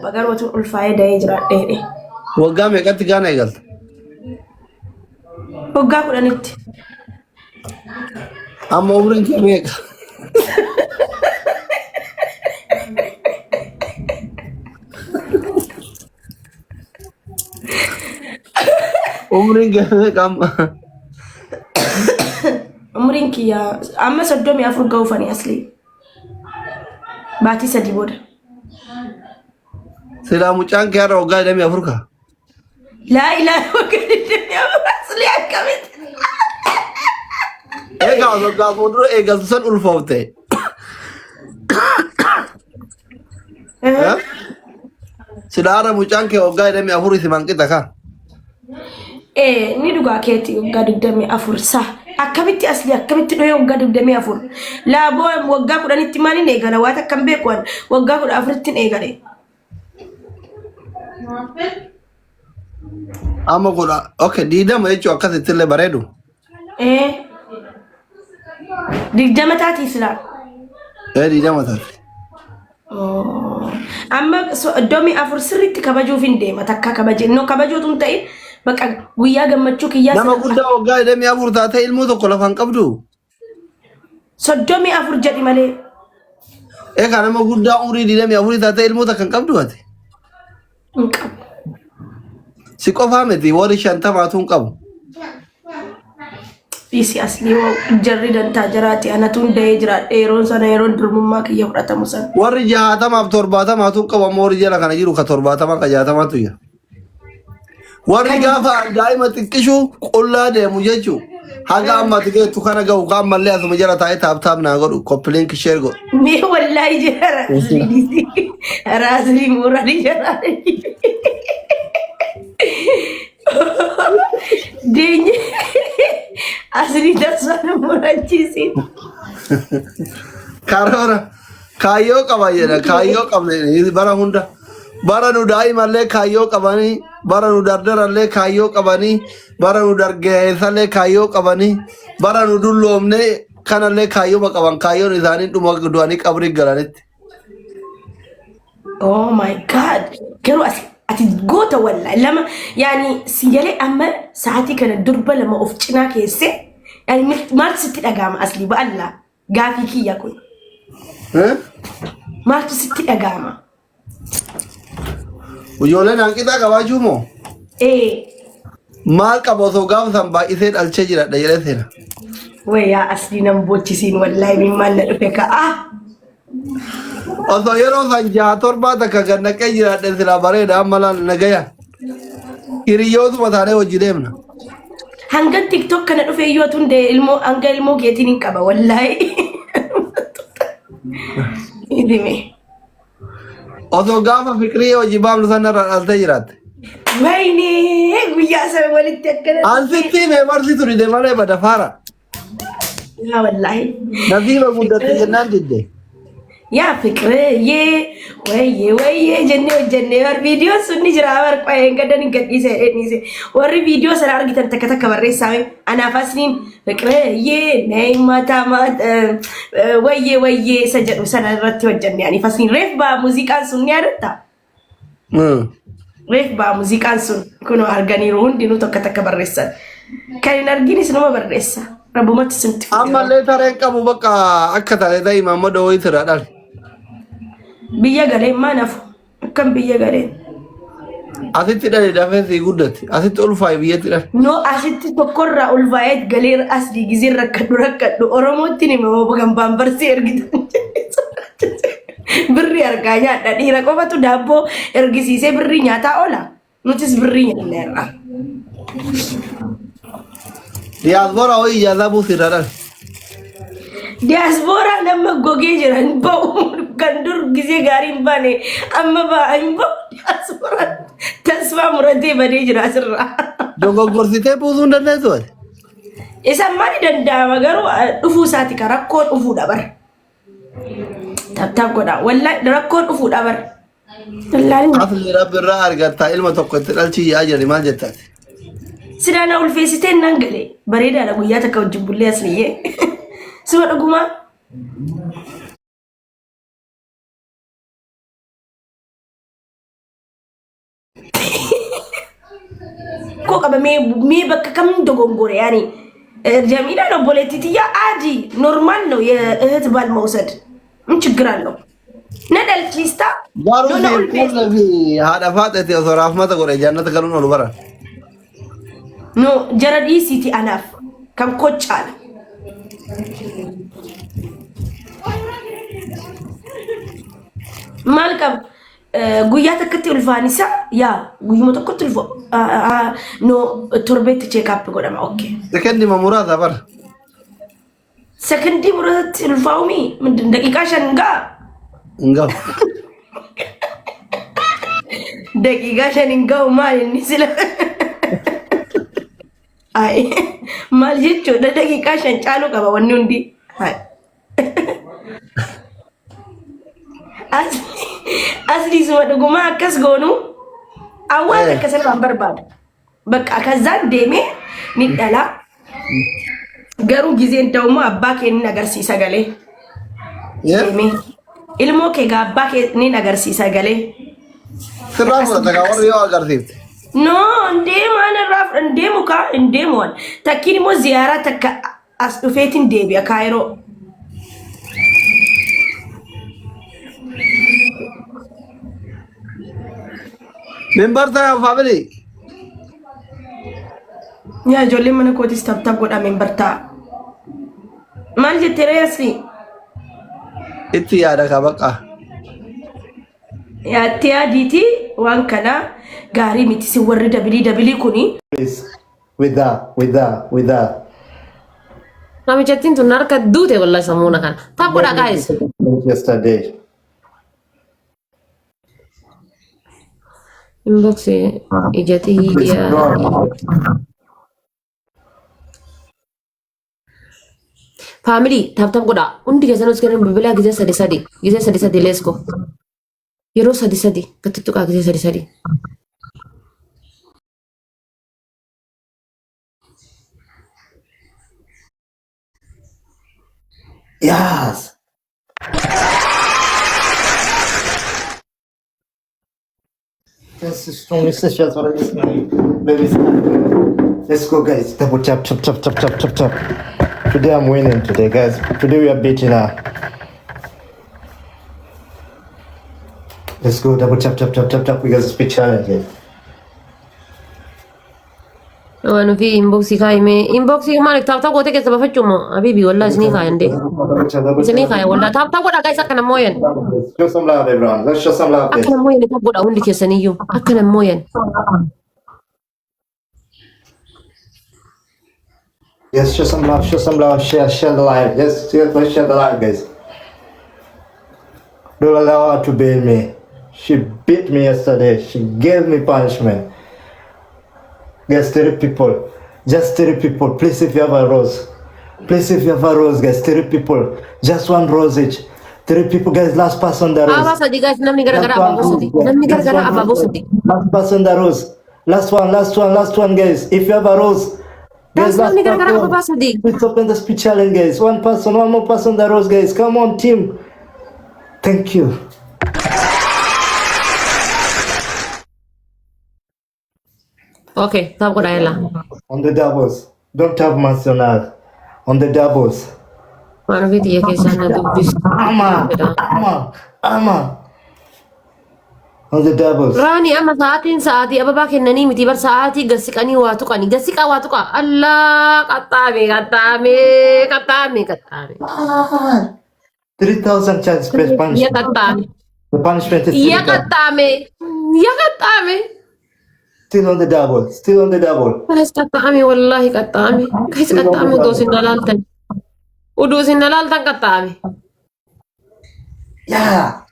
qaba garuu ulfaa'ee da'ee jiraadhee. Waggaa meeqatti gaana eegalta? Waggaa 10tti. Amma umriin kee meeqa? Umriin kee meeqa amma? Umriin kiyya amma 34 ga'uufanii asli. Baatii 3 booda. Silaa mucaan kee har'a waggaa 24 ka? Laa ilaaha waggaa 24 asli akkamitti? Egaa waggaa fuuldura eegaltu san ulfoofte. Silaa har'a mucaan kee waggaa 24 si manqita ka? Ni dhugaa keetii waggaa 24 sa. Akkamitti asli akkamitti dhoyee waggaa 24 laaboo waggaa 10tti maaliin eegala waan akkam beekuun waggaa 14tti eegale. Amma godha okay diidama jechuun akkasitti illee bareedu. Diidama taati silaa. Diidama taati. Amma 24 sirriitti kabajuuf hin deema takka kabajee no kabajuutu hin ta'in. Bakka guyyaa gammachuu kiyyaa nama guddaa waggaa 24 taate ilmoo tokko lafaan qabdu 34 jedhi malee eega nama guddaa umrii 24 taate ilmoo takka qabdu ati si qofaa miti warri 50 tuun qabu bisi asli jarri dantaa jiraati anatuun da'ee jiraadhe yeroon sana yeroon durmummaa kiyya fudhatamu sana warri 60 fi 70 tuun qabu ammoo warri jala kana jiru ka 70 ka 60 tu jira warri gaafa daa'ima xiqqishu qullaa deemu jechuun haga amma tikeetu kana gahu kan mallee asuma jala taa'ee taaptaap naa godhu koppiliink share godhu. Mee wallaahi jara raasni muranii jara deenye asli dasaan murachiisin. Karoora kaayyoo qaba jedha kaayyoo qabne bara hunda. Bara nu daa'imallee kaayyoo qabanii bara nu dardarallee kaayyoo qabanii bara nu dargaggeessallee kaayyoo qabanii bara nu dulloomne kanallee kaayyoo qaban kaayyoon isaanii dhuma du'anii qabrii galanitti. Oh my god garuu ati goota wallaahi lama yaani siyalee amma sa'aatii kana durba lama of cinaa keessee yaani maal sitti dhaga'ama asli ba'alla gaafii kiyya kun. Maal sitti dhaga'ama? Ujoolleen hanqitaa qabaachuu moo? Maal qaba osoo gaafa san baay'isee dhalchee jiradha jedhee seena. Wayyaa asli nan bochisiin wallaahi mimmaan na dhufe ka'a. Osoo yeroo san 6-7 takka gannaqee jiradhe silaa bareeda amma laal nagaya. Hiriyootuma taanee hojii deemna. Hanga TikTok kana dhufe iyyuu tunde ilmoo hanga ilmoo keetiin hin qaba wallaahi. Idime. Osoo gaafa fikrii hojii baamnu sanarra dhaltee jiraatte. Wayne guyyaa sana walitti akkana. Ansitti mee barsiisu dide malee bada faara. Yaa wallaahi. Nasiiba guddatte jennaan didde. Yaa fikree wayye jennee war viidiyoo sunni jira war qoyeen gadan gadhiise dheedhiise warri viidiyoo sana argitan takka takka barreessaame anaaf asliin fikree neemata wayye isa jedhu sana irratti hojjenne aniif asliin reef baa muuziqaan sun ni yaadatta. Reef baa muuziqaan sun kunoo arganiiru hundinuu tokko takka barreessan kan hin arginis nama barreessa rabbumatti sinti. Ammallee tareen qabu bakka akka taate ta'e Maammoo Wayitiidha dhale. Biyya galeen maa nafu akkam biyya galeen. Asitti dhale dafee sii guddatti asitti ulfaa'e biyyatti dhale. No asitti tokkorraa ulfaa'eet galee asli gizeen rakkadhu Oromootti nima gambaan barsee ergitan. Birri argaa nyaadha dhiira qofatu daabboo ergisiisee birri nyaataa oola nutis birri nyaanneerra. Diyaasboora wayii ijaasaa buusiirra dhale. Diaspora nama gogee jiran ba'u kan dur gisee gaarii hin baane amma ba'aa hin ba'u diaspora tasfaa muratee badee jira asirraa. Dogoggorsitee buusuu hin dandeessu ati? Isa maali danda'ama garuu dhufuu isaati ka rakkoon dhufuudha bara. Tabtaab godha wallaahi rakkoon dhufuudha bara. Asli rabbirraa argattaa ilma tokko itti dhalchii yaa jedhi maal jettaati? Sidaana ulfeessitee nan galee bareedaadha guyyaa takka wajjin bullee asliyyee. Suma dhugumaa Kok apa me bakka kam dogongore yani ጀሚላ ነው ፖለቲክያ አዲ ኖርማል ነው የእህት ባል መውሰድ ምን ችግር አለው ነደልቺስታ Garuu fi kulla fi haadha faadhati osoo raafmata godhe jannata galuun ol bara. ኖ ጀረዲ ሲቲ አናፍ ከም ኮቻል ማልቀም ጉያ ተከቴ ulfaanisa ያ ጉይሞ ተከቴ ulfo no torbet check up godama okay Sekendi mamurata bara. sekendi murat ulfaumi ምንድን ደቂቃ ሸንጋ Engau. ደቂቃ ሸንጋው ማለት ነው ስለ አይ ማልጅቾ ደቂቃ ሸንጫሉ ቀባ ወኔ እንዲ አይ Asili suma dhuguma akkas goonu awwaal akkasii waan barbaadu bakka kazaan deemee ni dhala garuu gizeen ta'ummaa abbaa kee ni agarsiisa galee deemee ilmoo kee gaa abbaa kee ni agarsiisa galee Sirraa fudhata kaa warri yoo agarsiifte. no ndeemaan irraa ndeemu kaa ndeemuwan takkiin immoo ziyaaraa takka as dhufeetiin deebi'a kaayiroo Member ta'a family. yaa ijoollee mana kootis tabtab godha member ta'a maal jettee reessi Itti yaada ka baqa. yaatti yaadiiti waan kana gaarii miti si warri dabilii kuni With that. Namichattiin tun harka duute wallahi sammuuna kana. Taphodhaa guys. Yesterday. Inbox ijati dia. Family tap godha. Undi keessan us kennan bilbila gizee sadi let's go. Yeroo sadi katittuqaa gizee sadi. Yes. That's the strongest shot for this baby. Let's go, guys. Double chop. Today I'm winning. Today, guys. Today we are beating her. Let's go. Double chop. We got a speed challenge here. Waan fi inbox kaayime inbox maal tap goote keessa bafachumo habibi wallahi isni kaayande isni kaaya wallahi tap godha guys akkana mooyan Show some love, everyone. Let's show some love. akkana mooyan tap godha hundi keessaniyyuu akkana mooyan Yes, show some love. Share the live. Let's share the live, guys. Don't allow her to beat me. She beat me yesterday. She gave me punishment. Guys, 30 people. Just 30 people. Please, if you have a rose. Guys, 30 people. Just one rose each. 3 people, guys. Last person the rose. aba sadi guys namni garagara ababosati Last person the rose. Last one, guys. If you have a rose. Guys, namni garagara ababosati let's open the speech challenge, guys. One more person the rose, guys. Come on, team. Thank you. okay tap godha yalla On the doubles. Don't have national. On the doubles. waan fi tiyya keessaa na dubbis Ama. On the doubles. Rani amma sa'aatii ababaa kennanii miti bar sa'aatii gasiqanii waa tuqanii gasiqaa waa tuqa Allah qaxxaame 3,000 chance space ya punishment. qaxxaame The punishment is ya qaxxaame still on the double. Guys qaxxaame wallahi qaxxaame guys qaxxaame uduu sin dalaaltan qaxxaame Yeah.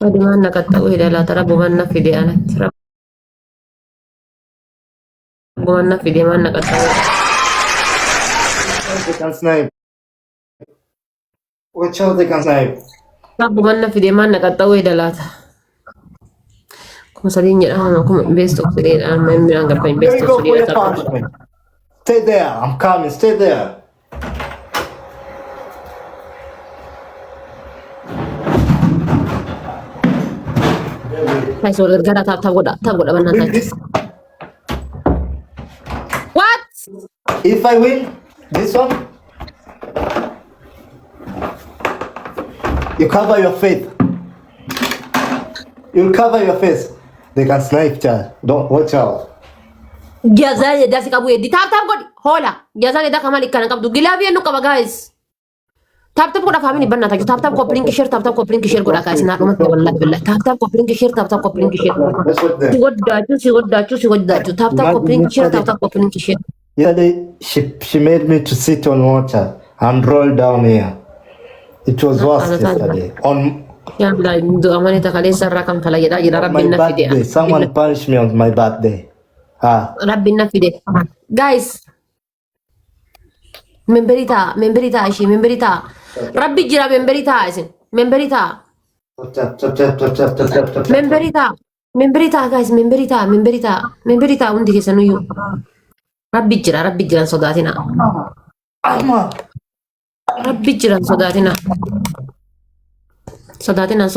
Adi mana qaxxa'u hidhala rabbu manna fide anatti rabbu manna fide manna qaxxa'u They can snipe. Watch out, they can snipe. rabbu manna fide manna qaxxa'u hidhalaata kuma sadiin jedhama kuma best of three amma miraan gabba There best you of go three for your punishment. Stay there. I'm coming. Stay there. Guys, wal gargaara tap goda Bring banana. this. What? If I win this one, you cover your face. You'll cover your face. They can snipe, child. Don't watch out. Jazaa dasi kabu edi tap god. Hola. Jazaa da kamal ikana kabdu gilabi anu kaba guys. Tap goda family banana tap coupling share tap coupling share goda guys na rumat wallahi billahi tap coupling share tap coupling share. Let's watch them. Si god dachu tap coupling share tap coupling share. Yeah, she made me to sit on water and roll down here. It was worse yesterday. On Ya Allah, do amane ta kale sarra kam kala yada yada my rabbina fide. birthday. Someone punished me on my birthday. Ah, Rabbina fide. Guys, memberita ishi memberita. Rabbi jira memberita isin. Memberita guys, memberita undi kesanu yu. Rabbi jira sodatina. Ama. Rabbi jira sodatina. Sodatina.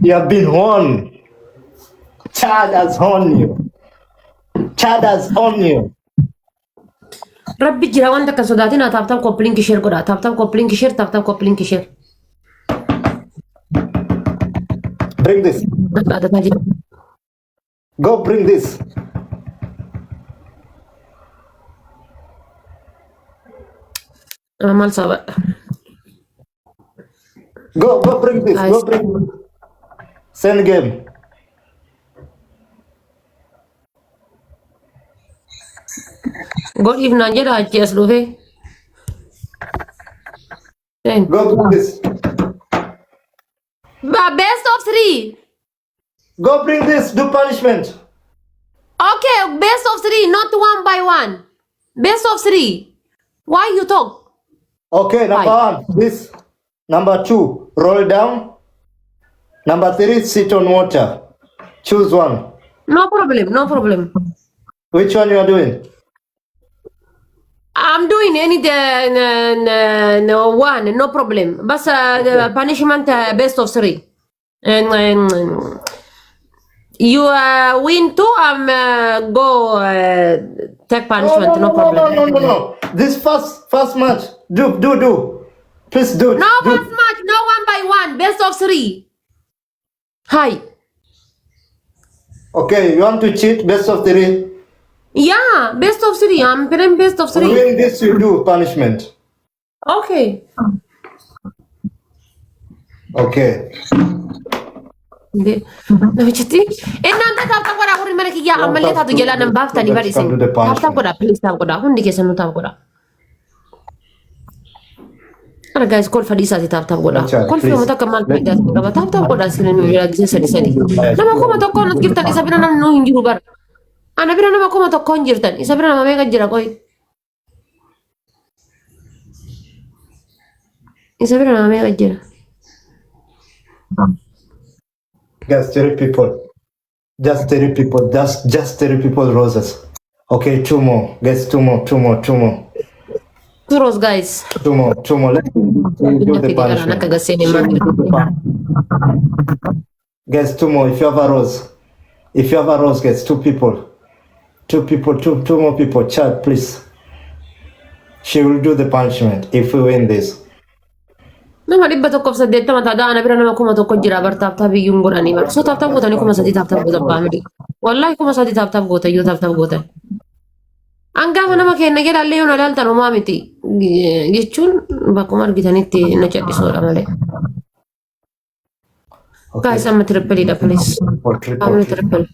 You have been horned. Chad has horned you. Rabbi jira wanta ka sodatina tap coupling share goda tap coupling share. Bring this. Ada tadi. Go bring this. Mal sabar. Go bring this. Go bring. Send game. God if Najera achias lohe. Then. Go bring this. Best of 3. Go bring this. Do punishment. Okay, best of 3, not 1 by 1. Best of 3. Why you talk? Okay, number 1, this. Number 2, roll down. Number 3, sit on water. Choose one. No problem. Which one you are doing? I'm doing any no one, no problem. But the punishment best of 3. And you win 2, go take punishment, no problem. No. This first match. Do. Please do. No do. first match, no 1 by 1, best of 3. Hi. Okay, you want to cheat? Best of 3. Yeah, best of 3. I'm playing best of 3. Win this, you do punishment. Okay. Okay. Namichiti. Nanta tap goda hurri mana kiyya ammalle taatu jala nan baaftani bari sin. Tap goda please tap goda hundi keessanu tap goda. Ara guys call fadisa tap goda. Call fi mata kamal fida gaba tap goda sinin ya gise sadi. Nama ko mata ko not girtan isa bina nan no hinjiru bar. Ana bina nama ko mata ko hinjirtan isa bina nama mega jira koy. Isa bina nama mega jira. Guys, 3 people. Just 3 people. Just 3 people roses. Okay, 2 more. Guys, 2 more. Kuros guys. 2 more. Let's do the punishment. Guys, 2 more. If you have a rose, guys, 2 people. 2 more people. Chad, please. She will do the punishment if we win this. Nama dibba tokko saddeetta mata daana bira nama kuma tokko jira bar tap iyyuu godhanii bar so tap gootanii kuma sadii tap gootan baamidi wallahi kuma sadii tap gootan yoo tap gootan angaafa nama kenna jedhallee yoo ilaaltan homaa miti jechuun bakkuma argitanitti na cadhisoodha malee. Guys, I'm a triple leader, please. I'm a triple.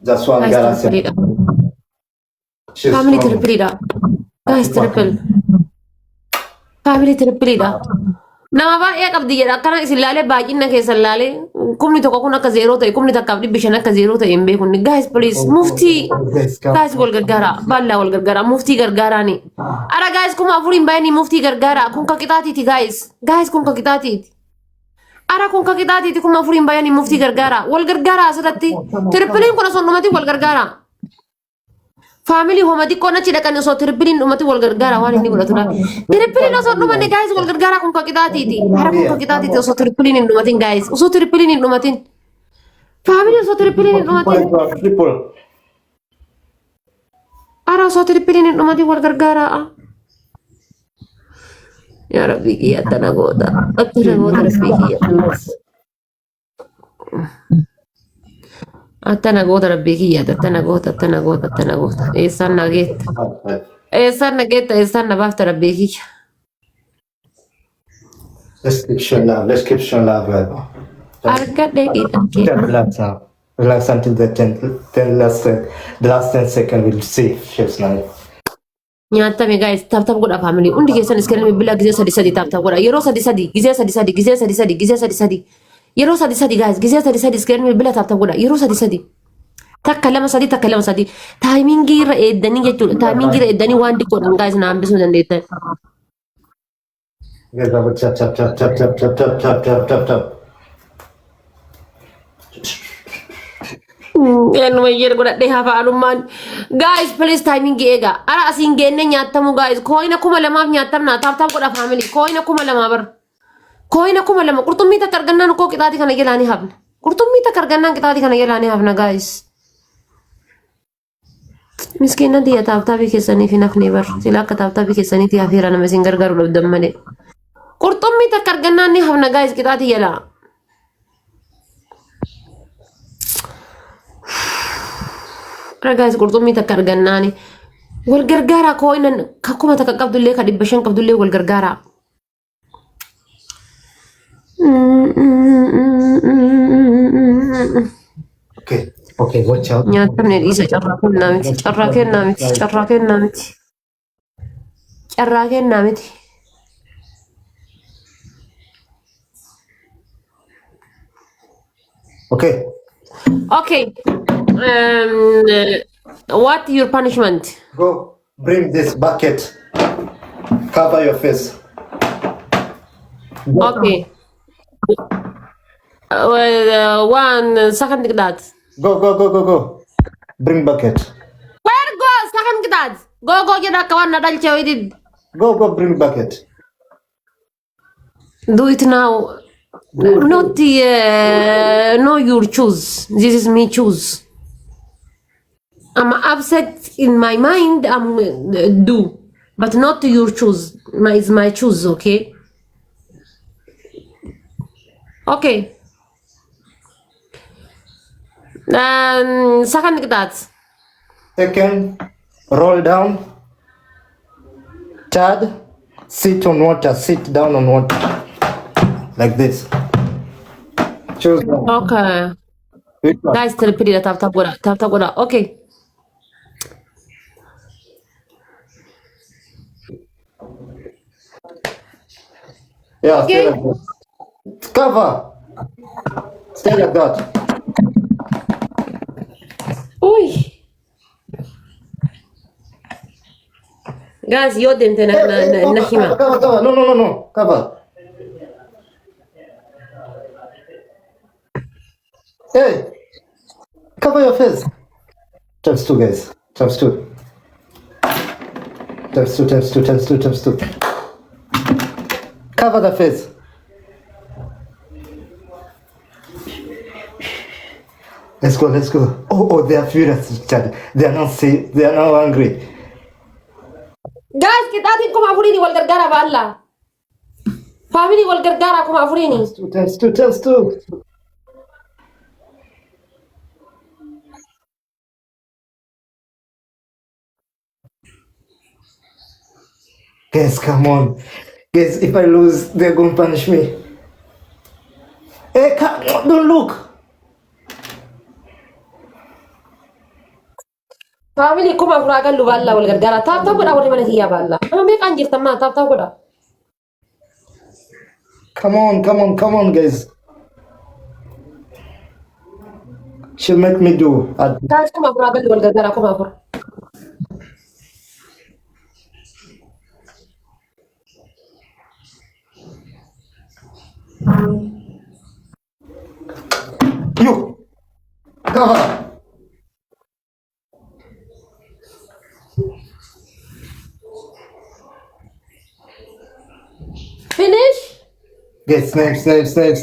Just one Guys, triple leader. Family triple leader. Guys, triple. Family triple leader. Nama baay'ee qabdi jedha akkana isin laalee baay'ina keessa laalee kumni tokko kun akka zeeroo ta'e kumni takkaaf dhibbi shan akka zeeroo ta'e hin beekunni. Guys, please muftii. Guys, wal gargaara. Baallaa wal gargaara. Muftii gargaaraani. Ara guys kuma afuriin baay'inni muftii gargaara. Kun ka qixaatiiti guys. Guys, kun ka qixaatiiti. Ara kun ka qixaatiiti kuma afuriin baay'inni muftii gargaara. Wal gargaara asirratti. Trippiliin kun osoo dhumati wal gargaara. family homa di kona cida kan so triplin umati wal gargara wani ni wala tuna triplin so no mane guys wal gargara kun ko kidati ti har kun ko kidati ti so triplin in umatin guys so triplin in umatin family so triplin in umatin Triple. ara so triplin in umatin wal gargara ya rabbi ya tanagoda rabbi Attana goda rabbi kiyya attana goda esanna getta esanna bafta rabbi kiyya Let's keep showing love. Let's keep showing love. argadhe qidha Just relax now. Relax until the 10 second. We'll see if she's nice. nyaatame guys tap godha family undi keessan iskireen bila gizee sadi tap godha yeroo sadi gizee sadi yeroo sadi guys gizee sadi iskireen bila tap godha yeroo sadi takka lama sadi timingii irra eeddanii jechuudha timingii irra eeddanii waan diqqoodhaan guys na hambisuu dandeettan Get double tap. Enu yer godhadhe hafaadhummaan guys please timing eega ara asiin geenne nyaattamu guys koina kuma lamaaf nyaattamna taaf godha family koina kuma lama bar koina kuma lama qurxummii takka argannaan koo qixaati kana jalaanii hafna qurxummii takka argannaan qixaati kana jalaanii hafna guys miskiina diya taaf keessanii fi nafne bar sila akka taaf keessanii fi hafiira nama isin gargaaru dhabdan malee qurxummii takka argannaan ni hafna guys qixaati jalaa guys qurxummii takka argannaani wal gargaara koina kakuma takka qabdullee ka 500 qabdullee wal gargaara Okay, watch out. nyaatamne dhiisa carraa kennaa miti Okay. okay what your punishment Go bring this bucket. Cover your face. okay 1 second that Go. Bring bucket. where go second that go jeda kawan nadal chawidid Go bring bucket. do it now not no your choose this is me choose I'm upset in my mind I'm do but not your choose it's my choose okay second that Second, roll down. Third, sit on water. Sit down on water. Like this. Choose one. okay Which one? guys tell tap goda okay Yeah, Okay. stay like that. Cover. Stay like that. uy guys yo dente na hima Cover. No. Cover. Hey. Cover your face. Times 2, guys. Times 2. Cover the face. Let's go. Oh, they are furious, Chad. They are not safe. They are now angry. guys kitatin kuma afurini wal gargara ba Allah family wal gargara kuma afurini Times 2. Guys, come on. Guys, if I lose, they're going to punish me. Hey, come on, don't look. family kuma afuragan lu ba Allah wal gargara tap goda wali mana hiya ba Allah me kan jirta ma tap goda Come on, guys. She'll make me do. guys kuma afuragan wal gargara kuma afur You. Cover. Get snake.